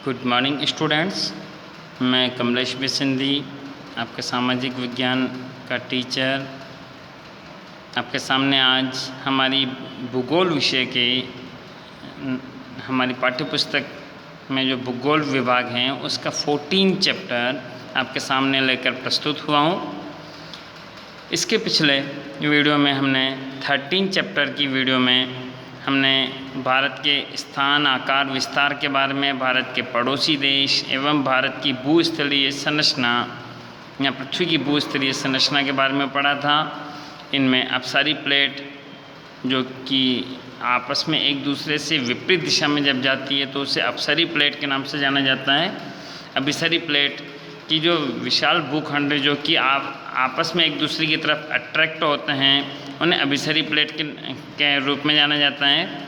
Good morning students. मैं कमलेश बिसिंधी, आपके सामाजिक विज्ञान का टीचर, आपके सामने आज हमारी भूगोल विषय के हमारी पाठ्यपुस्तक में जो भूगोल विभाग हैं उसका 14 चैप्टर आपके सामने लेकर प्रस्तुत हुआ हूँ। इसके पिछले वीडियो में हमने 13 चैप्टर की वीडियो में हमने भारत के स्थान, आकार, विस्तार के बारे में, भारत के पड़ोसी देश एवं भारत की भूस्थलीय संरचना या पृथ्वी की भूस्थलीय संरचना के बारे में पढ़ा था। इनमें अपसारी प्लेट जो कि आपस में एक दूसरे से विपरीत दिशा में जब जाती है तो उसे अपसारी प्लेट के नाम से जाना जाता है। अभिसारी प्लेट की जो विशाल भूखंड जो कि आपस में एक दूसरे की तरफ अट्रैक्ट होते हैं उन्हें अभिसारी प्लेट के रूप में जाना जाता है।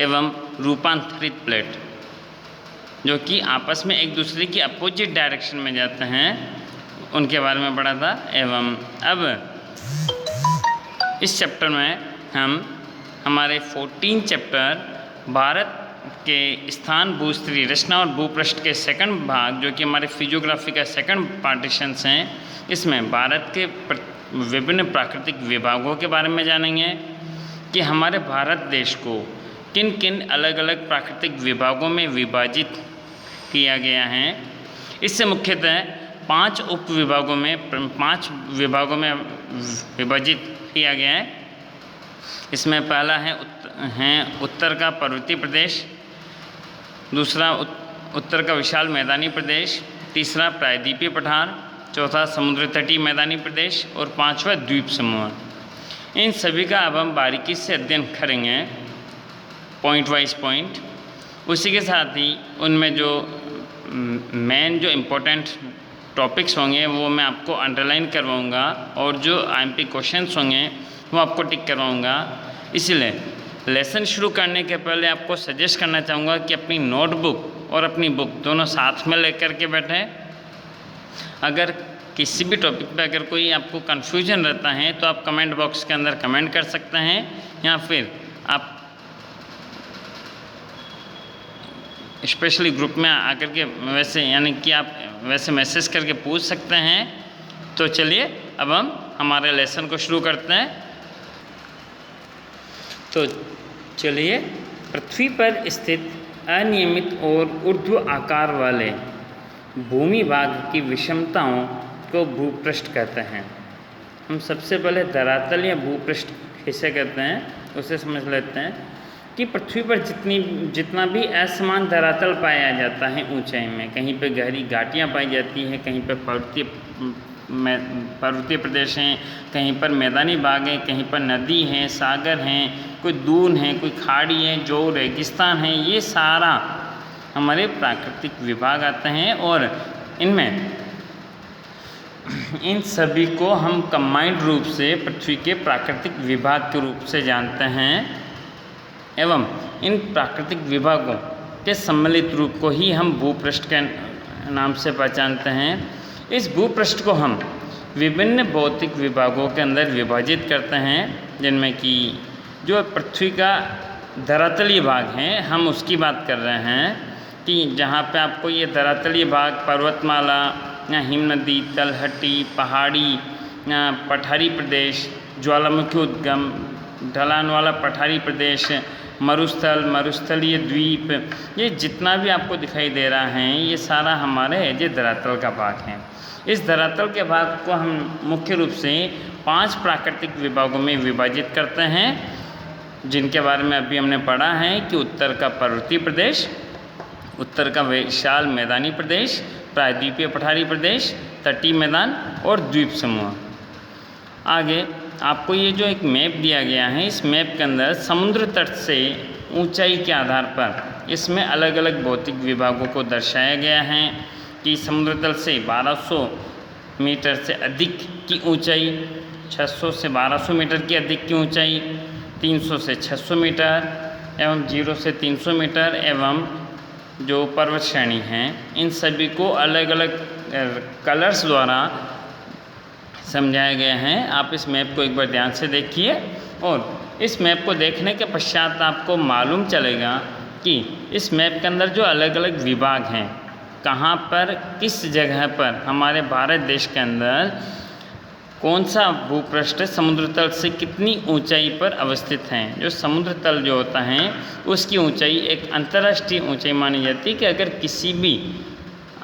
एवं रूपांतरित प्लेट जो कि आपस में एक दूसरे की अपोजिट डायरेक्शन में जाते हैं उनके बारे में पढ़ा था। एवं अब इस चैप्टर में हम हमारे 14 चैप्टर भारत के स्थान, भूस्थलीय रचना और भूपृष्ठ के सेकंड भाग जो कि हमारे फिजियोग्राफी का सेकंड पार्टीशंस हैं, इसमें भारत के विभिन्न प्राकृतिक विभागों के बारे में जानेंगे कि हमारे भारत देश को किन किन अलग अलग प्राकृतिक विभागों में विभाजित किया गया है। इससे मुख्यतः 5 उप विभागों में 5 विभागों में विभाजित किया गया है। इसमें पहला है उत्तर का पर्वतीय प्रदेश, दूसरा उत्तर का विशाल मैदानी प्रदेश, तीसरा प्रायद्वीपीय पठार, चौथा समुद्र तटीय मैदानी प्रदेश और 5वां द्वीप समूह। इन सभी का अब हम बारीकी से अध्ययन करेंगे पॉइंट वाइज पॉइंट। उसी के साथ ही उनमें जो मेन जो इम्पोर्टेंट टॉपिक्स होंगे वो मैं आपको अंडरलाइन करवाऊँगा और जो IMP क्वेश्चंस होंगे वो आपको टिक करवाऊँगा। इसलिए लेसन शुरू करने के पहले आपको सजेस्ट करना चाहूँगा कि अपनी नोटबुक और अपनी बुक दोनों साथ में लेकर के बैठें। अगर किसी भी टॉपिक पे अगर कोई आपको कन्फ्यूजन रहता है तो आप कमेंट बॉक्स के अंदर कमेंट कर सकते हैं या फिर आप स्पेशली ग्रुप में आकर के वैसे यानी कि आप वैसे मैसेज करके पूछ सकते हैं। तो चलिए अब हम हमारे लेसन को शुरू करते हैं। तो चलिए, पृथ्वी पर स्थित अनियमित और ऊर्ध्व आकार वाले भूमि भाग की विषमताओं को भूपृष्ठ कहते हैं। हम सबसे पहले धरातल या भूपृष्ठ किसे कहते हैं उसे समझ लेते हैं कि पृथ्वी पर जितना भी असमान धरातल पाया जाता है ऊंचाई में, कहीं पे गहरी घाटियाँ पाई जाती हैं, कहीं पे पर्वतीय प्रदेश हैं, कहीं पर मैदानी भाग हैं, कहीं पर नदी हैं, सागर हैं, कोई दून है, कोई खाड़ी है, जो रेगिस्तान है, ये सारा हमारे प्राकृतिक विभाग आते हैं और इनमें इन सभी को हम कंबाइंड रूप से पृथ्वी के प्राकृतिक विभाग के रूप से जानते हैं। एवं इन प्राकृतिक विभागों के सम्मिलित रूप को ही हम भूपृष्ठ के नाम से पहचानते हैं। इस भूपृष्ठ को हम विभिन्न भौतिक विभागों के अंदर विभाजित करते हैं, जिनमें कि जो पृथ्वी का धरातलीय भाग है हम उसकी बात कर रहे हैं कि जहाँ पे आपको ये धरातलीय भाग पर्वतमाला या हिमनदी, तलहटी, पहाड़ी, पठारी प्रदेश, ज्वालामुखी उद्गम, ढलान वाला पठारी प्रदेश, मरुस्थल, मरुस्थलीय द्वीप, ये जितना भी आपको दिखाई दे रहा है ये सारा हमारे ये धरातल का भाग है। इस धरातल के भाग को हम मुख्य रूप से 5 प्राकृतिक विभागों में विभाजित करते हैं, जिनके बारे में अभी हमने पढ़ा है कि उत्तर का पर्वतीय प्रदेश, उत्तर का विशाल मैदानी प्रदेश, प्रायद्वीपीय पठारी प्रदेश, तटीय मैदान और द्वीप समूह। आगे आपको ये जो एक मैप दिया गया है, इस मैप के अंदर समुद्र तट से ऊंचाई के आधार पर इसमें अलग अलग भौतिक विभागों को दर्शाया गया है कि समुद्र तल से 1200 मीटर से अधिक की ऊंचाई, 600 से 1200 मीटर की अधिक की ऊंचाई, 300 से 600 मीटर एवं 0 से 300 मीटर एवं जो पर्वत श्रेणी हैं इन सभी को अलग अलग कलर्स द्वारा समझाया गया है। आप इस मैप को एक बार ध्यान से देखिए और इस मैप को देखने के पश्चात आपको मालूम चलेगा कि इस मैप के अंदर जो अलग अलग विभाग हैं, कहाँ पर किस जगह पर हमारे भारत देश के अंदर कौन सा भूपृष्ठ समुद्र तल से कितनी ऊंचाई पर अवस्थित हैं। जो समुद्र तल जो होता है उसकी ऊंचाई एक अंतर्राष्ट्रीय ऊंचाई मानी जाती है कि अगर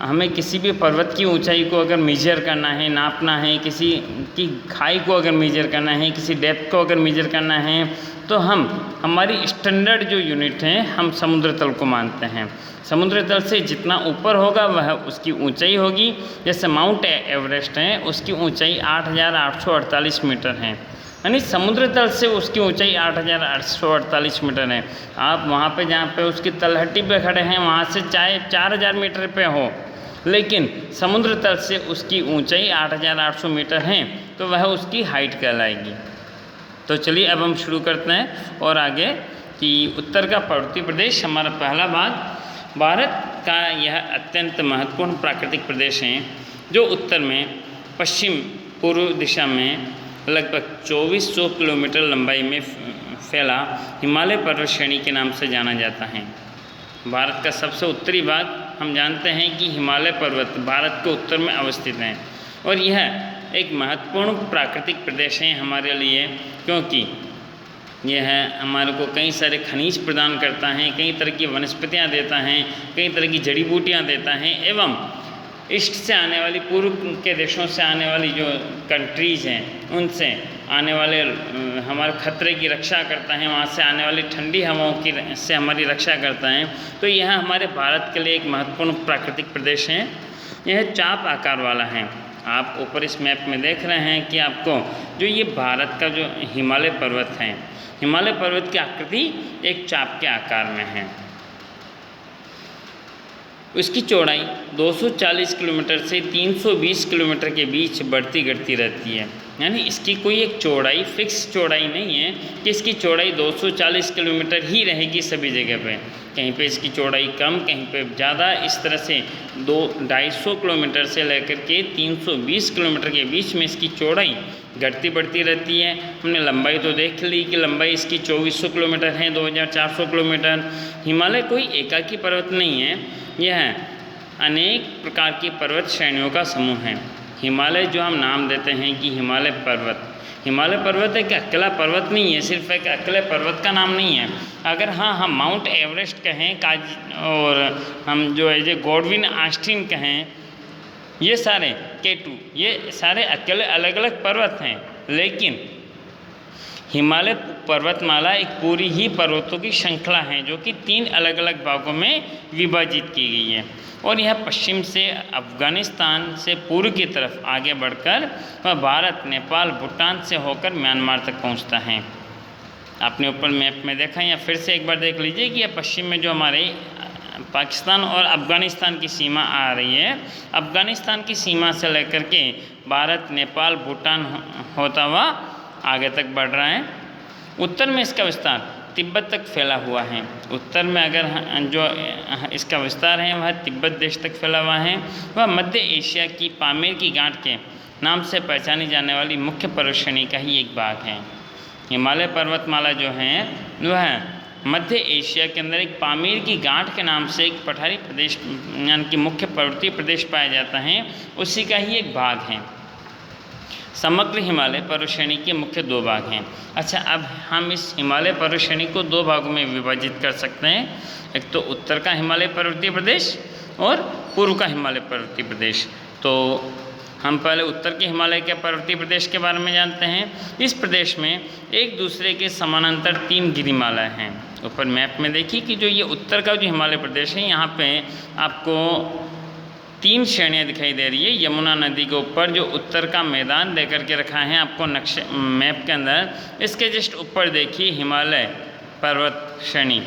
हमें किसी भी पर्वत की ऊंचाई को अगर मेजर करना है, नापना है, किसी की खाई को अगर मेजर करना है, किसी डेप्थ को अगर मेजर करना है, तो हमारी स्टैंडर्ड जो यूनिट है हम समुद्र तल को मानते हैं। समुद्र तल से जितना ऊपर होगा वह उसकी ऊंचाई होगी। जैसे माउंट एवरेस्ट है, उसकी ऊंचाई 8,848 मीटर है, यानी समुद्र तल से उसकी ऊंचाई 8,848 मीटर है। आप वहाँ पे जहाँ पे उसकी तलहटी पे खड़े हैं वहाँ से चाहे 4,000 मीटर पे हो, लेकिन समुद्र तल से उसकी ऊंचाई 8,800 मीटर है, तो वह उसकी हाइट कहलाएगी। तो चलिए अब हम शुरू करते हैं और आगे कि उत्तर का पर्वतीय प्रदेश हमारा पहला भाग। भारत का यह अत्यंत महत्वपूर्ण प्राकृतिक प्रदेश है जो उत्तर में पश्चिम पूर्व दिशा में लगभग 2400 किलोमीटर लंबाई में फैला हिमालय पर्वत श्रेणी के नाम से जाना जाता है। भारत का सबसे उत्तरी भाग हम जानते हैं कि हिमालय पर्वत भारत के उत्तर में अवस्थित हैं और यह एक महत्वपूर्ण प्राकृतिक प्रदेश है हमारे लिए, क्योंकि यह हमारे को कई सारे खनिज प्रदान करता है, कई तरह की वनस्पतियाँ देता है, कई तरह की जड़ी बूटियाँ देता है एवं ईस्ट से आने वाली, पूर्व के देशों से आने वाली जो कंट्रीज़ हैं उनसे आने वाले हमारे खतरे की रक्षा करता है, वहाँ से आने वाली ठंडी हवाओं की से हमारी रक्षा करता है। तो यह हमारे भारत के लिए एक महत्वपूर्ण प्राकृतिक प्रदेश है। यह चाप आकार वाला है। आप ऊपर इस मैप में देख रहे हैं कि आपको जो ये भारत का जो हिमालय पर्वत है, हिमालय पर्वत की आकृति एक चाप के आकार में है। उसकी चौड़ाई 240 किलोमीटर से 320 किलोमीटर के बीच बढ़ती घटती रहती है, यानी इसकी कोई एक चौड़ाई फिक्स चौड़ाई नहीं है कि इसकी चौड़ाई 240 किलोमीटर ही रहेगी सभी जगह पे। कहीं पे इसकी चौड़ाई कम, कहीं पे ज़्यादा, इस तरह से 250 किलोमीटर से लेकर के 320 किलोमीटर के बीच में इसकी चौड़ाई घटती बढ़ती रहती है। हमने लंबाई तो देख ली कि लंबाई इसकी 2400 किलोमीटर है, 2400 किलोमीटर। हिमालय कोई एकाकी पर्वत नहीं है, यह अनेक प्रकार की पर्वत श्रेणियों का समूह है। हिमालय जो हम नाम देते हैं कि हिमालय पर्वत एक अकेला पर्वत नहीं है, सिर्फ एक अकेले पर्वत का नाम नहीं है। अगर हम माउंट एवरेस्ट कहें और हम जो है गॉडविन ऑस्टिन कहें, ये सारे K2 ये सारे अकेले अलग अलग पर्वत हैं, लेकिन हिमालय पर्वतमाला एक पूरी ही पर्वतों की श्रृंखला है जो कि 3 अलग अलग भागों में विभाजित की गई है और यह पश्चिम से अफगानिस्तान से पूर्व की तरफ आगे बढ़कर वह भारत, नेपाल, भूटान से होकर म्यांमार तक पहुंचता है। आपने ऊपर मैप में देखा या फिर से एक बार देख लीजिए कि यह पश्चिम में जो हमारे पाकिस्तान और अफ़गानिस्तान की सीमा आ रही है, अफ़गानिस्तान की सीमा से लेकर के भारत, नेपाल, भूटान होता हुआ आगे तक बढ़ रहा है। उत्तर में इसका विस्तार तिब्बत तक फैला हुआ है। उत्तर में अगर जो इसका विस्तार है वह तिब्बत देश तक फैला हुआ है। वह मध्य एशिया की पामीर की गांठ के नाम से पहचानी जाने वाली मुख्य पर्वत श्रेणी का ही एक भाग है। हिमालय पर्वतमाला जो है वह मध्य एशिया के अंदर एक पामीर की गांठ के नाम से एक पठारी प्रदेश यानी कि मुख्य पर्वतीय प्रदेश पाया जाता है, उसी का ही एक भाग है। समग्र हिमालय पर्वत श्रेणी के मुख्य 2 भाग हैं। अच्छा, अब हम इस हिमालय पर्वत श्रेणी को 2 भागों में विभाजित कर सकते हैं। एक तो उत्तर का हिमालय पर्वतीय प्रदेश और पूर्व का हिमालय पर्वतीय प्रदेश। तो हम पहले उत्तर के हिमालय के पर्वतीय प्रदेश के बारे में जानते हैं। इस प्रदेश में एक दूसरे के समानांतर 3 गिरिमालाएँ हैं। ऊपर मैप में देखिए कि जो ये उत्तर का जो हिमालय प्रदेश है, यहाँ पे आपको 3 श्रेणियाँ दिखाई दे रही है। यमुना नदी के ऊपर जो उत्तर का मैदान दे करके रखा है आपको नक्शे मैप के अंदर, इसके जस्ट ऊपर देखिए हिमालय पर्वत श्रेणी।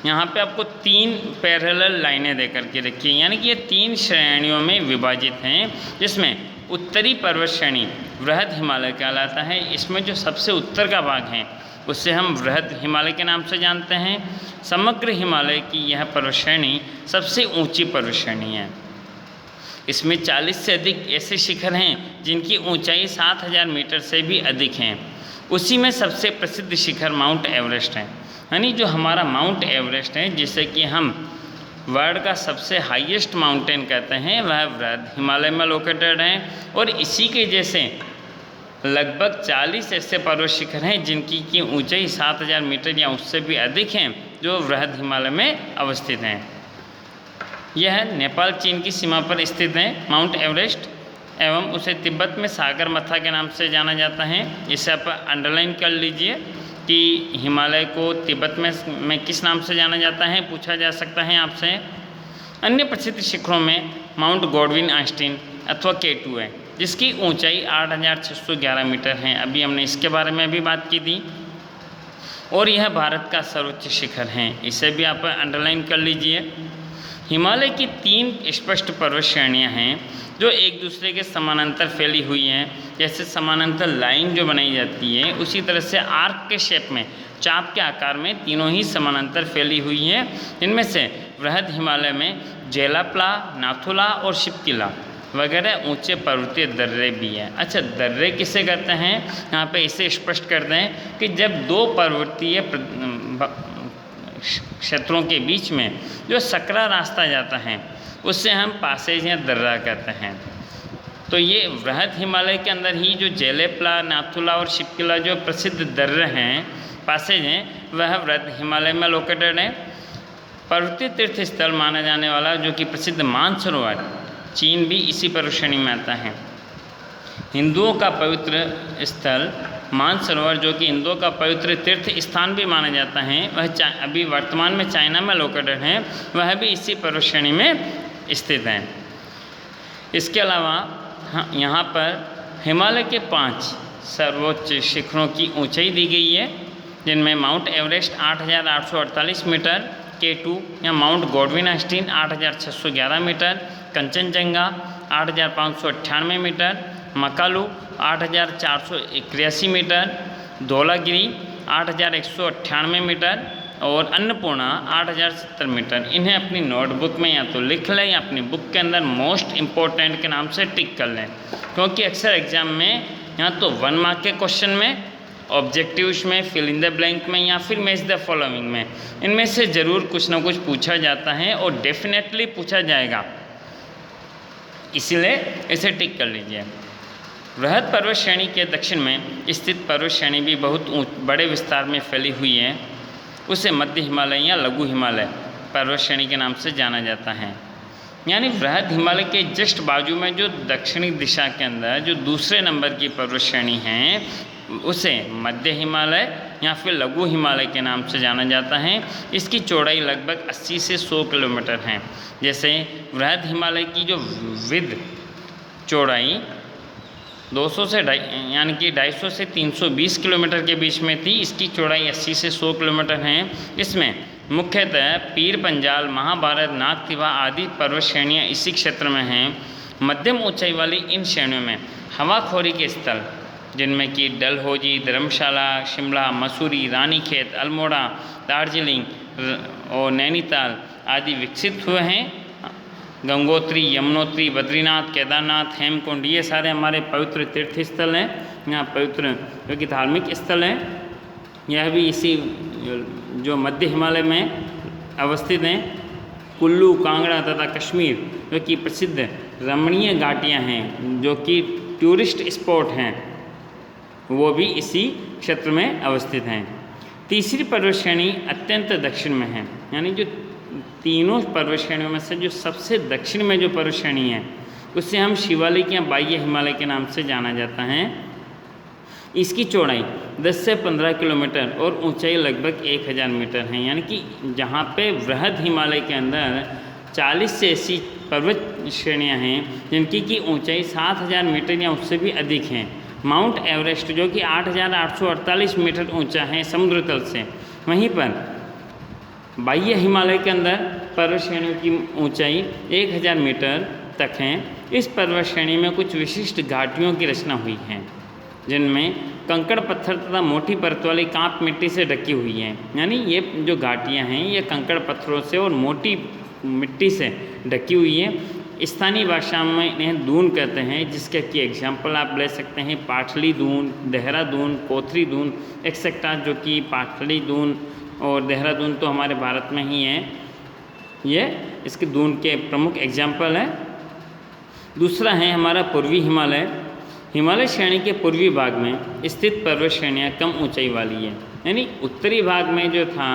यहाँ पे आपको 3 पैरेलल लाइनें दे करके रखी है, यानी कि ये 3 श्रेणियों में विभाजित हैं, जिसमें उत्तरी पर्वत श्रेणी वृहद हिमालय कहलाता है। इसमें जो सबसे उत्तर का भाग है उससे हम वृहद हिमालय के नाम से जानते हैं। समग्र हिमालय की यह पर्वत श्रेणी सबसे ऊंची पर्वत श्रेणी है। इसमें 40 से अधिक ऐसे शिखर हैं जिनकी ऊंचाई 7000 मीटर से भी अधिक हैं। उसी में सबसे प्रसिद्ध शिखर माउंट एवरेस्ट है। यानी जो हमारा माउंट एवरेस्ट है, जिसे कि हम वर्ल्ड का सबसे हाईएस्ट माउंटेन कहते हैं, वह वृहद हिमालय में लोकेटेड है। और इसी के जैसे लगभग 40 ऐसे पर्वत शिखर हैं जिनकी की ऊंचाई 7000 मीटर या उससे भी अधिक हैं, जो वृहद हिमालय में अवस्थित हैं। यह नेपाल चीन की सीमा पर स्थित है माउंट एवरेस्ट, एवं उसे तिब्बत में सागर मथा के नाम से जाना जाता है। इसे आप अंडरलाइन कर लीजिए कि हिमालय को तिब्बत में किस नाम से जाना जाता है, पूछा जा सकता है आपसे। अन्य प्रसिद्ध शिखरों में माउंट गॉडविन आस्टीन अथवा K2 है, जिसकी ऊंचाई 8611 मीटर है। अभी हमने इसके बारे में भी बात की थी। और यह भारत का सर्वोच्च शिखर है, इसे भी आप अंडरलाइन कर लीजिए। हिमालय की 3 स्पष्ट पर्वत श्रेणियाँ हैं जो एक दूसरे के समानांतर फैली हुई हैं। जैसे समानांतर लाइन जो बनाई जाती है, उसी तरह से आर्क के शेप में, चाप के आकार में तीनों ही समानांतर फैली हुई हैं। इनमें से वृहद हिमालय में जेलापला, नाथुला और शिप्किला वगैरह ऊंचे पर्वतीय दर्रे भी हैं। अच्छा, दर्रे किसे कहते हैं, यहाँ पे इसे स्पष्ट कर दें कि जब 2 पर्वतीय क्षेत्रों के बीच में जो सकरा रास्ता जाता है, उससे हम पासेज या दर्रा कहते हैं। तो ये वृहद हिमालय के अंदर ही जो जेलेपला, नाथुला और शिप्किला जो प्रसिद्ध दर्रे हैं, पासेज हैं, वह वृहद हिमालय में लोकेटेड है। पर्वतीय तीर्थ स्थल माना जाने वाला जो कि प्रसिद्ध मानसरोवर चीन भी इसी पर्वत श्रेणी में आता है। हिंदुओं का पवित्र स्थल मानसरोवर, जो कि हिंदुओं का पवित्र तीर्थ स्थान भी माना जाता है, वह अभी वर्तमान में चाइना में लोकेटेड है, वह भी इसी पर्वत श्रेणी में स्थित है। इसके अलावा यहाँ पर हिमालय के 5 सर्वोच्च शिखरों की ऊंचाई दी गई है, जिनमें माउंट एवरेस्ट 8848 मीटर, K2 या Mount Godwin Austen 8611 metre, Kanchenjunga 8598 metre, Makalu 8481 metre, Dhaulagiri 8198 metre और अन्नपूर्णा 8070 मीटर। इन्हें अपनी नोटबुक में या तो लिख लें या अपनी बुक के अंदर मोस्ट इम्पोर्टेंट के नाम से टिक कर लें, क्योंकि अक्सर एग्जाम में या तो 1 मार्क के क्वेश्चन में, ऑब्जेक्टिव्स में, फिल इन द ब्लैंक में या फिर मैच द फॉलोइंग में, इनमें से ज़रूर कुछ ना कुछ पूछा जाता है और डेफिनेटली पूछा जाएगा, इसलिए इसे टिक कर लीजिए। वृहद पर्वत श्रेणी के दक्षिण में स्थित पर्वत श्रेणी भी बहुत बड़े विस्तार में फैली हुई है। उसे मध्य हिमालय या लघु हिमालय पर्वत श्रेणी के नाम से जाना जाता है। यानी वृहद हिमालय के जस्ट बाजू में जो दक्षिणी दिशा के अंदर जो दूसरे नंबर की पर्वत श्रेणी है, उसे मध्य हिमालय या फिर लघु हिमालय के नाम से जाना जाता है। इसकी चौड़ाई लगभग 80 से 100 किलोमीटर है। जैसे वृहद हिमालय की जो विद चौड़ाई 200 से यानी कि 250 से 320 किलोमीटर के बीच में थी, इसकी चौड़ाई 80 से 100 किलोमीटर है। इसमें मुख्यतः पीर पंजाल, महाभारत, नागतिवा आदि पर्वत श्रेणियाँ इसी क्षेत्र में हैं। मध्यम ऊंचाई वाली इन श्रेणियों में हवाखोरी के स्थल, जिनमें कि डलहौजी, धर्मशाला, शिमला, मसूरी, रानीखेत, अल्मोड़ा, दार्जिलिंग और नैनीताल आदि विकसित हुए हैं। गंगोत्री, यमुनोत्री, बद्रीनाथ, केदारनाथ, हेमकुंड, ये सारे हमारे पवित्र तीर्थ स्थल हैं, यहाँ पवित्र जो कि धार्मिक स्थल हैं। यह भी इसी जो मध्य हिमालय में अवस्थित हैं। कुल्लू, कांगड़ा तथा कश्मीर जो कि प्रसिद्ध रमणीय घाटियाँ हैं, जो कि टूरिस्ट स्पॉट हैं, वो भी इसी क्षेत्र में अवस्थित हैं। तीसरी पर्वत श्रेणी अत्यंत दक्षिण में है, यानी जो तीनों पर्वत श्रेणियों में से जो सबसे दक्षिण में जो पर्वत श्रेणी है, उससे हम शिवालिक या बाह्य हिमालय के नाम से जाना जाता है। इसकी चौड़ाई 10 से 15 किलोमीटर और ऊंचाई लगभग 1000 मीटर है। यानी कि जहाँ पे वृहद हिमालय के अंदर 40 से 80 पर्वत श्रेणियाँ हैं जिनकी की ऊंचाई 7000 मीटर या उससे भी अधिक हैं। माउंट एवरेस्ट जो कि 8848 मीटर ऊंचा है समुद्र तल से, वहीं पर बाह्य हिमालय के अंदर पर्वत श्रेणियों की ऊंचाई 1000 मीटर तक है। इस पर्वत श्रेणी में कुछ विशिष्ट घाटियों की रचना हुई है, जिनमें कंकड़ पत्थर तथा मोटी परत वाली कांप मिट्टी से ढकी हुई हैं। यानी ये जो घाटियाँ हैं ये कंकड़ पत्थरों से और मोटी मिट्टी से ढकी हुई है। स्थानीय भाषा में इन्हें दून कहते हैं, जिसके की एग्जाम्पल आप ले सकते हैं पाटली दून, देहरादून, कोथरी दून एक्सेट्रा, जो कि पाटली दून और देहरादून तो हमारे भारत में ही है, ये इसके दून के प्रमुख एग्जाम्पल हैं। दूसरा है हमारा पूर्वी हिमालय। हिमालय श्रेणी के पूर्वी भाग में स्थित पर्वत श्रेणियाँ कम ऊंचाई वाली है, यानी उत्तरी भाग में जो था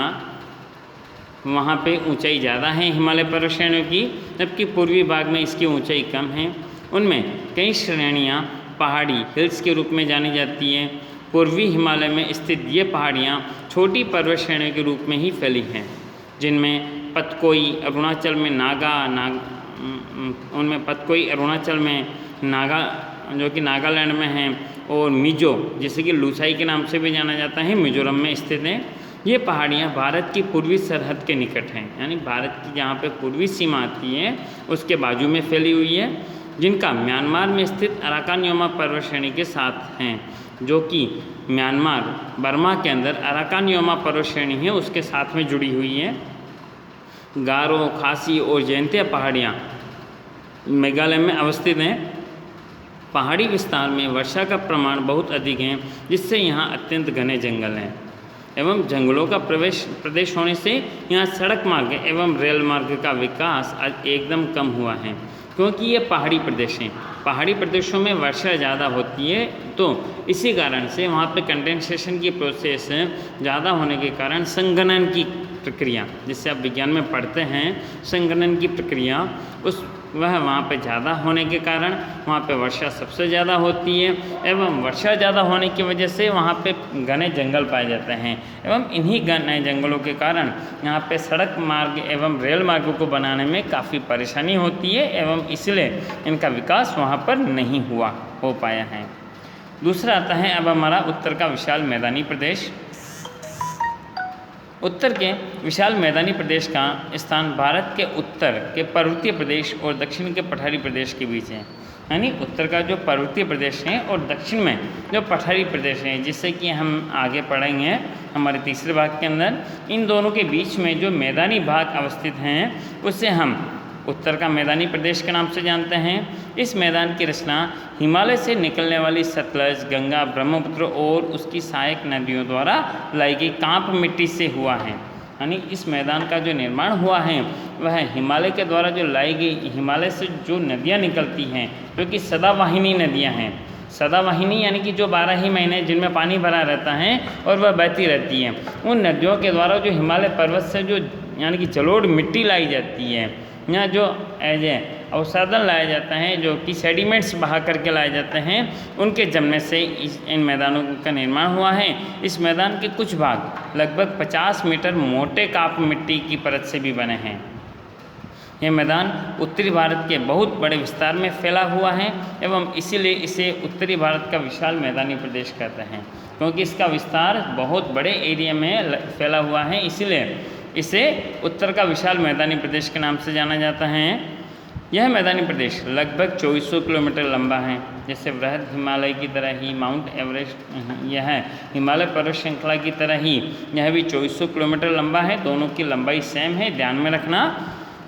वहाँ पे ऊंचाई ज़्यादा है हिमालय पर्वत श्रेणियों की, जबकि पूर्वी भाग में इसकी ऊंचाई कम है। उनमें कई श्रेणियाँ पहाड़ी हिल्स के रूप में जानी जाती हैं। पूर्वी हिमालय में स्थित ये पहाड़ियाँ छोटी पर्वत श्रेणियों के रूप में ही फैली हैं, जिनमें पतकोई अरुणाचल में उनमें पतकोई अरुणाचल में, नागा जो कि नागालैंड में है, और मिजो जिसे कि लुसाई के नाम से भी जाना जाता है, मिजोरम में स्थित हैं। ये पहाड़ियाँ भारत की पूर्वी सरहद के निकट हैं, यानी भारत की जहाँ पे पूर्वी सीमा आती है उसके बाजू में फैली हुई है, जिनका म्यांमार में स्थित अराकान योमा पर्वत श्रेणी के साथ हैं, जो कि म्यांमार बर्मा के अंदर अराकान योमा पर्वत श्रेणी है उसके साथ में जुड़ी हुई है। गारो, खासी और जयंतिया पहाड़ियाँ मेघालय में अवस्थित हैं। पहाड़ी विस्तार में वर्षा का प्रमाण बहुत अधिक है, जिससे यहाँ अत्यंत घने जंगल हैं एवं जंगलों का प्रदेश होने से यहाँ सड़क मार्ग एवं रेल मार्ग का विकास आज एकदम कम हुआ है, क्योंकि ये पहाड़ी प्रदेश हैं। पहाड़ी प्रदेशों में वर्षा ज़्यादा होती है, तो इसी कारण से वहाँ पे कंडेंसेशन की प्रोसेस ज़्यादा होने के कारण संघनन की प्रक्रिया, जिससे आप विज्ञान में पढ़ते हैं, संघनन की प्रक्रिया वह वहाँ पे ज़्यादा होने के कारण वहाँ पे वर्षा सबसे ज़्यादा होती है, एवं वर्षा ज़्यादा होने की वजह से वहाँ पे घने जंगल पाए जाते हैं, एवं इन्हीं घने जंगलों के कारण यहाँ पे सड़क मार्ग एवं रेल मार्गों को बनाने में काफ़ी परेशानी होती है, एवं इसलिए इनका विकास वहाँ पर नहीं हो पाया है। दूसरा आता है अब हमारा उत्तर का विशाल मैदानी प्रदेश। उत्तर के विशाल मैदानी प्रदेश का स्थान भारत के उत्तर के पर्वतीय प्रदेश और दक्षिण के पठारी प्रदेश के बीच है, यानी उत्तर का जो पर्वतीय प्रदेश है और दक्षिण में जो पठारी प्रदेश है, जिससे कि हम आगे पढ़ेंगे हमारे तीसरे भाग के अंदर। इन दोनों के बीच में जो मैदानी भाग अवस्थित हैं उसे हम उत्तर का मैदानी प्रदेश के नाम से जानते हैं। इस मैदान की रचना हिमालय से निकलने वाली सतलज, गंगा, ब्रह्मपुत्र और उसकी सहायक नदियों द्वारा लाई गई कांप मिट्टी से हुआ है, यानी इस मैदान का जो निर्माण हुआ है वह हिमालय के द्वारा जो लाई गई, हिमालय से जो नदियाँ निकलती हैं जो कि सदावाहिनी नदियाँ हैं। सदावाहिनी यानी कि जो 12 ही महीने जिनमें पानी भरा रहता है और वह बहती रहती है, उन नदियों के द्वारा जो हिमालय पर्वत से जो यानी कि जलोढ़ मिट्टी लाई जाती है, यहाँ जो एज ए अवसादन लाया जाता है, जो कि सेडिमेंट्स बहा करके लाए जाते हैं, उनके जमने से इन मैदानों का निर्माण हुआ है। इस मैदान के कुछ भाग लगभग 50 मीटर मोटे काप मिट्टी की परत से भी बने हैं। यह मैदान उत्तरी भारत के बहुत बड़े विस्तार में फैला हुआ है, एवं इसीलिए इसे उत्तरी भारत का विशाल मैदानी प्रदेश कहते हैं, क्योंकि इसका विस्तार बहुत बड़े एरिया में फैला हुआ है, इसीलिए इसे उत्तर का विशाल मैदानी प्रदेश के नाम से जाना जाता है। यह मैदानी प्रदेश लगभग 2400 किलोमीटर लंबा है। जैसे वृहद हिमालय की तरह ही माउंट एवरेस्ट यह हिमालय पर्वत श्रृंखला की तरह ही यह भी 2400 किलोमीटर लंबा है। दोनों की लंबाई सेम है, ध्यान में रखना।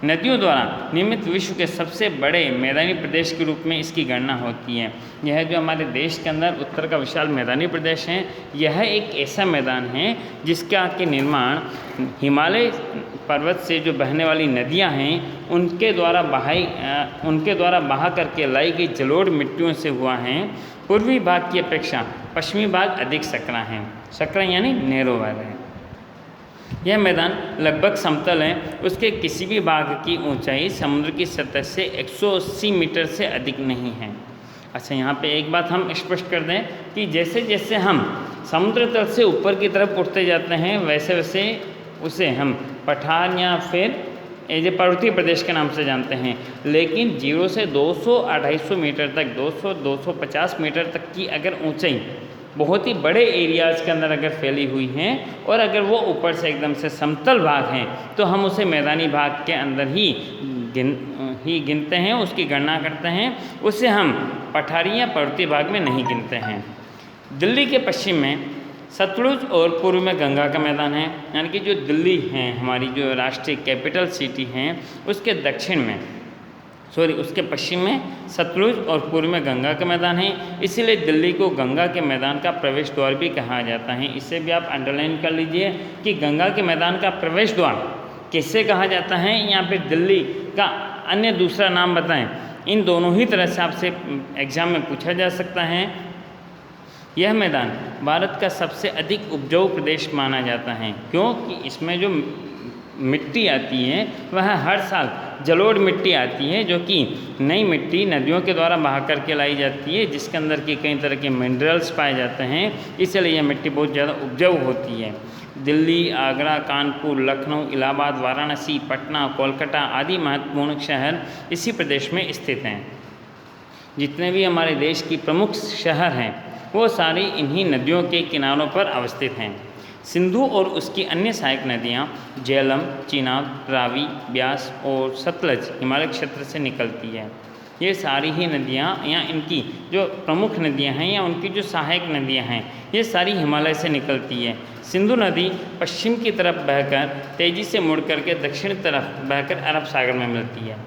नदियों द्वारा निर्मित विश्व के सबसे बड़े मैदानी प्रदेश के रूप में इसकी गणना होती है। यह जो हमारे देश के अंदर उत्तर का विशाल मैदानी प्रदेश है, यह एक ऐसा मैदान है जिसका के निर्माण हिमालय पर्वत से जो बहने वाली नदियां हैं उनके द्वारा बहा करके लाई गई जलोढ़ मिट्टियों से हुआ है। पूर्वी भाग की अपेक्षा पश्चिमी भाग अधिक सकरा है। सकरा यानी नैरोवर है। यह मैदान लगभग समतल है। उसके किसी भी भाग की ऊंचाई समुद्र की सतह से 180 मीटर से अधिक नहीं है। अच्छा, यहाँ पे एक बात हम स्पष्ट कर दें कि जैसे जैसे हम समुद्र तल से ऊपर की तरफ उठते जाते हैं वैसे वैसे उसे हम पठार या फिर एज पर्वतीय प्रदेश के नाम से जानते हैं। लेकिन 0 से 200-250 मीटर तक, 200-250 मीटर तक की अगर ऊंचाई बहुत ही बड़े एरियाज़ के अंदर अगर फैली हुई हैं और अगर वो ऊपर से एकदम से समतल भाग हैं तो हम उसे मैदानी भाग के अंदर ही गिनते हैं, उसकी गणना करते हैं। उसे हम पठारी या पर्वतीय भाग में नहीं गिनते हैं। दिल्ली के पश्चिम में सतलुज और पूर्व में गंगा का मैदान है, यानी कि जो दिल्ली है हमारी जो राष्ट्रीय कैपिटल सिटी हैं उसके दक्षिण में उसके पश्चिम में सतलुज और पूर्व में गंगा का मैदान है। इसीलिए दिल्ली को गंगा के मैदान का प्रवेश द्वार भी कहा जाता है। इसे भी आप अंडरलाइन कर लीजिए कि गंगा के मैदान का प्रवेश द्वार किससे कहा जाता है, या फिर दिल्ली का अन्य दूसरा नाम बताएं। इन दोनों ही तरह से आपसे एग्जाम में पूछा जा सकता है। यह मैदान भारत का सबसे अधिक उपजाऊ प्रदेश माना जाता है, क्योंकि इसमें जो मिट्टी आती है वह हर साल जलोढ़ मिट्टी आती है, जो कि नई मिट्टी नदियों के द्वारा बहा करके लाई जाती है, जिसके अंदर की कई तरह के मिनरल्स पाए जाते हैं। इसलिए यह मिट्टी बहुत ज़्यादा उपजाऊ होती है। दिल्ली, आगरा, कानपुर, लखनऊ, इलाहाबाद, वाराणसी, पटना, कोलकाता आदि महत्वपूर्ण शहर इसी प्रदेश में स्थित हैं। जितने भी हमारे देश की प्रमुख शहर हैं वो सारी इन्हीं नदियों के किनारों पर अवस्थित हैं। सिंधु और उसकी अन्य सहायक नदियाँ झेलम, चिनाब, रावी, ब्यास और सतलज हिमालय क्षेत्र से निकलती है। ये सारी ही नदियाँ या इनकी जो प्रमुख नदियाँ हैं या उनकी जो सहायक नदियाँ हैं ये सारी हिमालय से निकलती है। सिंधु नदी पश्चिम की तरफ बहकर तेज़ी से मुड़ करके दक्षिण तरफ बहकर अरब सागर में मिलती है।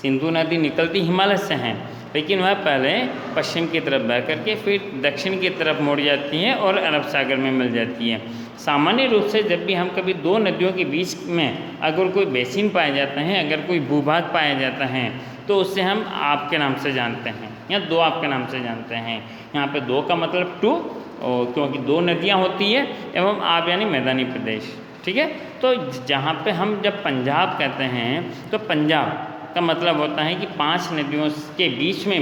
सिंधु नदी निकलती हिमालय से हैं, लेकिन वह पहले पश्चिम की तरफ बह करके फिर दक्षिण की तरफ मुड़ जाती है और अरब सागर में मिल जाती है। सामान्य रूप से जब भी हम कभी दो नदियों के बीच में अगर कोई बेसिन पाया जाता है, अगर कोई भूभाग पाया जाता है, तो उससे हम आप के नाम से जानते हैं या दो आप के नाम से जानते हैं। यहाँ पे दो का मतलब टू, क्योंकि दो नदियाँ होती है, एवं आप यानी मैदानी प्रदेश। ठीक है, तो जहाँ पे हम जब पंजाब कहते हैं तो पंजाब का मतलब होता है कि 5 नदियों के बीच में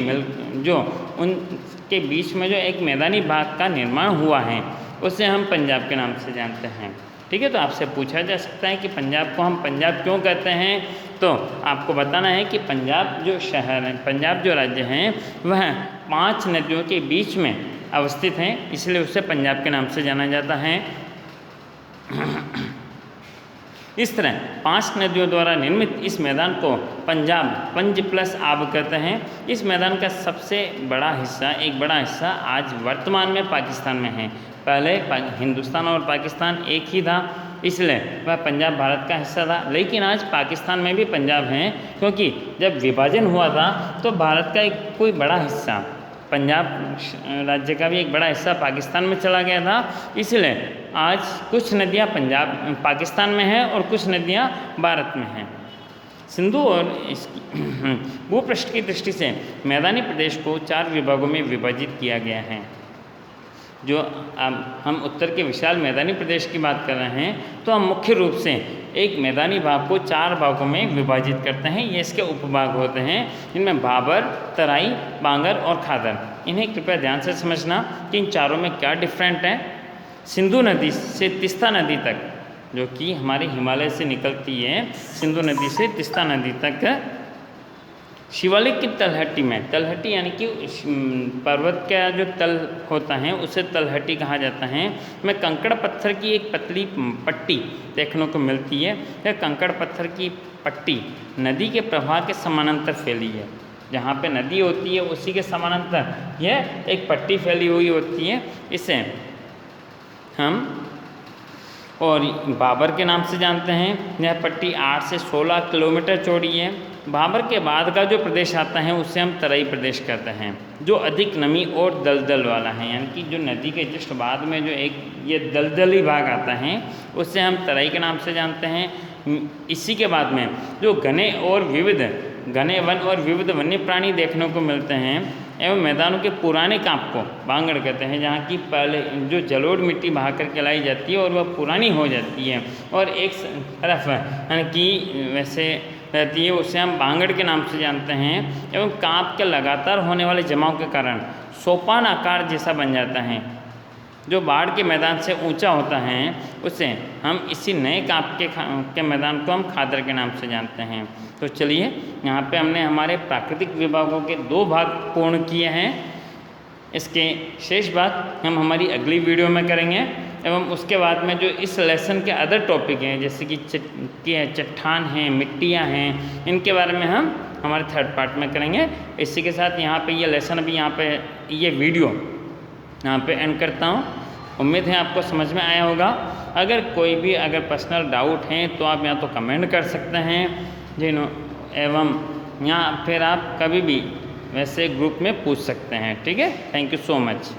उनके बीच में जो एक मैदानी भाग का निर्माण हुआ है उसे हम पंजाब के नाम से जानते हैं। ठीक है, तो आपसे पूछा जा सकता है कि पंजाब को हम पंजाब क्यों कहते हैं, तो आपको बताना है कि पंजाब जो शहर है, पंजाब जो राज्य हैं वह 5 नदियों के बीच में अवस्थित हैं, इसलिए उसे पंजाब के नाम से जाना जाता है। इस तरह 5 नदियों द्वारा निर्मित इस मैदान को पंजाब पंज प्लस आब कहते हैं। इस मैदान का सबसे बड़ा हिस्सा, एक बड़ा हिस्सा आज वर्तमान में पाकिस्तान में है। पहले हिंदुस्तान और पाकिस्तान एक ही था, इसलिए वह पंजाब भारत का हिस्सा था, लेकिन आज पाकिस्तान में भी पंजाब हैं, क्योंकि जब विभाजन हुआ था तो भारत का एक कोई बड़ा हिस्सा, पंजाब राज्य का भी एक बड़ा हिस्सा पाकिस्तान में चला गया था। इसलिए आज कुछ नदियाँ पाकिस्तान में हैं और कुछ नदियाँ भारत में हैं। सिंधु और इसकी भूपृष्ठ की दृष्टि से मैदानी प्रदेश को 4 विभागों में विभाजित किया गया है। जो अब हम उत्तर के विशाल मैदानी प्रदेश की बात कर रहे हैं, तो हम मुख्य रूप से एक मैदानी भाग को 4 भागों में विभाजित करते हैं। ये इसके उपभाग होते हैं, जिनमें भाबर, तराई, बांगर और खादर। इन्हें कृपया ध्यान से समझना कि इन चारों में क्या डिफरेंट है। सिंधु नदी से तीस्ता नदी तक, जो कि हमारे हिमालय से निकलती है, सिंधु नदी से तीस्ता नदी तक शिवालिक की तलहटी में, तलहटी यानी कि पर्वत का जो तल होता है उसे तलहटी कहा जाता है, में कंकड़ पत्थर की एक पतली पट्टी देखने को मिलती है। यह कंकड़ पत्थर की पट्टी नदी के प्रवाह के समानांतर फैली है। जहाँ पे नदी होती है उसी के समानांतर यह एक पट्टी फैली हुई होती है। इसे हम और भाबर के नाम से जानते हैं। यह पट्टी 8 से 16 किलोमीटर चौड़ी है। भाबर के बाद का जो प्रदेश आता है उसे हम तराई प्रदेश कहते हैं, जो अधिक नमी और दलदल वाला है, यानी कि जो नदी के जस्ट बाद में जो एक ये दलदली भाग आता है उसे हम तराई के नाम से जानते हैं। इसी के बाद में जो घने वन और विविध वन्य प्राणी देखने को मिलते हैं, एवं मैदानों के पुराने कांप को बांगड़ कहते हैं, जहाँ की पहले जो जलोढ़ मिट्टी बहा करके लाई जाती है और वह पुरानी हो जाती है और एक तरफ यानी कि वैसे रहती है, उसे हम बांगड़ के नाम से जानते हैं। एवं कांप के लगातार होने वाले जमाव के कारण सोपान आकार जैसा बन जाता है, जो बाढ़ के मैदान से ऊंचा होता है, उसे हम इसी नए कांप के मैदान को हम खादर के नाम से जानते हैं। तो चलिए, यहाँ पे हमने हमारे प्राकृतिक विभागों के 2 भाग पूर्ण किए हैं। इसके शेष भाग हम हमारी अगली वीडियो में करेंगे, एवं उसके बाद में जो इस लेसन के अदर टॉपिक हैं, जैसे कि चट्टान हैं, मिट्टियाँ हैं, इनके बारे में हम हमारे 3rd पार्ट में करेंगे। इसी के साथ यहाँ पे ये लेसन अभी यहाँ पे ये वीडियो यहाँ पे एंड करता हूँ। उम्मीद है आपको समझ में आया होगा। अगर कोई भी पर्सनल डाउट हैं तो आप या तो कमेंट कर सकते हैं एवं या फिर आप कभी भी वैसे ग्रुप में पूछ सकते हैं। ठीक है, थैंक यू सो मच।